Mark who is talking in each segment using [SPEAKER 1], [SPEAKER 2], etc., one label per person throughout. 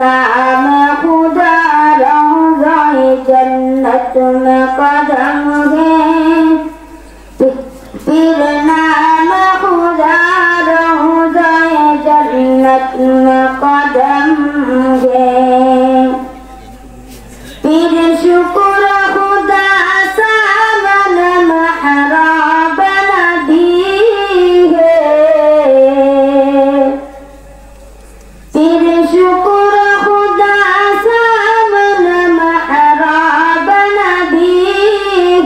[SPEAKER 1] नाम खुदा रोज़ाए जन्नत में कदम है, फिर नाम खुदा रोज़ाए जन्नत में कदम है, फिर शुक्र खुदा सावन महराब नदी है, फिर शुक्र खुदा सावन महराब नदी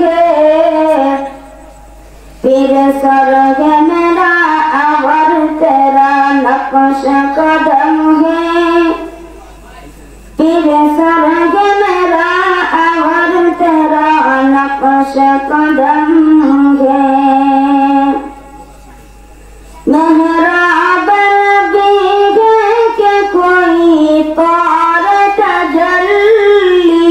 [SPEAKER 1] है, फिर स्वर्ग मेरा अवर तेरा नक्श कदम है, फिर स्वर्ग मेरा अवर तेरा नक्श कदम है, महराब नबी है कि कोई तौर तजल्ली,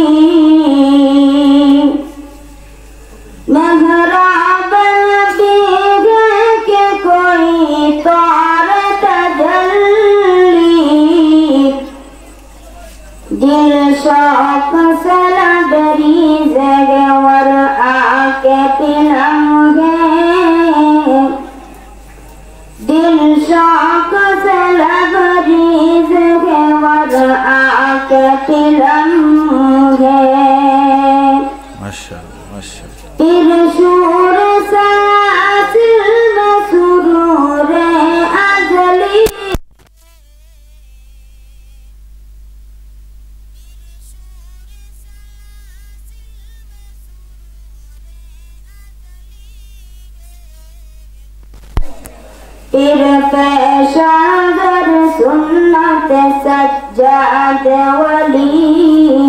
[SPEAKER 1] महराब नबी है कि कोई तौर तजल्ली, दिल शौक से लबरी ज़ेवर आके पिलम है, दिल शौक से लबरी ज़ेवर आके पिलम है,
[SPEAKER 2] माशाअल्लाह माशाअल्लाह।
[SPEAKER 1] फिर शूर सासिल में सुरूर अजली, फिर पेशागर सुन्नत सज्जाद वली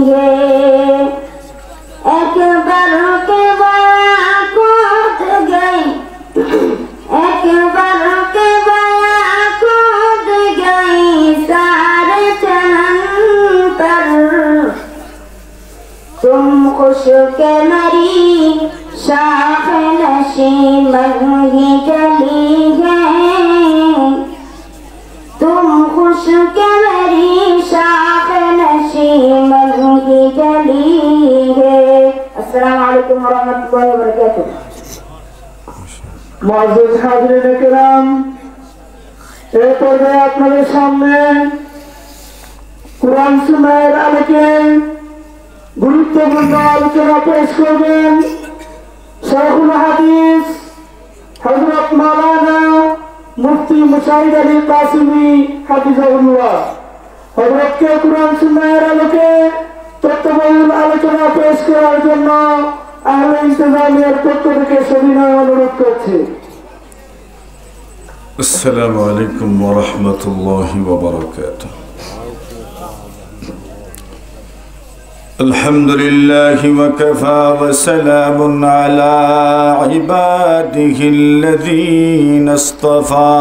[SPEAKER 1] है, अकबर के बया कूद गई, अकबर के बया कूद गई सारे चमन पर, तुम खुश के मरी शाख नशीमन ही जली है, तुम खुश के मेरी शाख नशीमन ही जली है। अस्सलामु अलैकुम वरहमतुल्लाहि वबरकातुहू।
[SPEAKER 3] मुअज़्ज़िज़ हाज़िरीन किराम, এই পর্যায়ে আপনাদের সামনে কুরআন সুন্নাহর আলোকে গুরুত্বপূর্ণ আলোচনা পেশ করবেন শাইখুল হাদিস হযরত মাওলানা মুফতি মুশাহিদ আলী কাসিমি হাফিজাহুল্লাহ। হযরতকে কুরআন সুন্নাহর আলোকে তত্ত্ববহুল আলোচনা পেশ করার জন্য আহলে ইন্তেজামিয়ার পক্ষ থেকে সবিনয় অনুরোধ করছি।
[SPEAKER 2] अस्सलामु अलैकुम वरहमतुल्लाहि वबरकातुहू। अल्हम्दुलिल्लाहि वकफा वसलामुन अला इबादिहिल्लज़ीना इस्तफ़ा।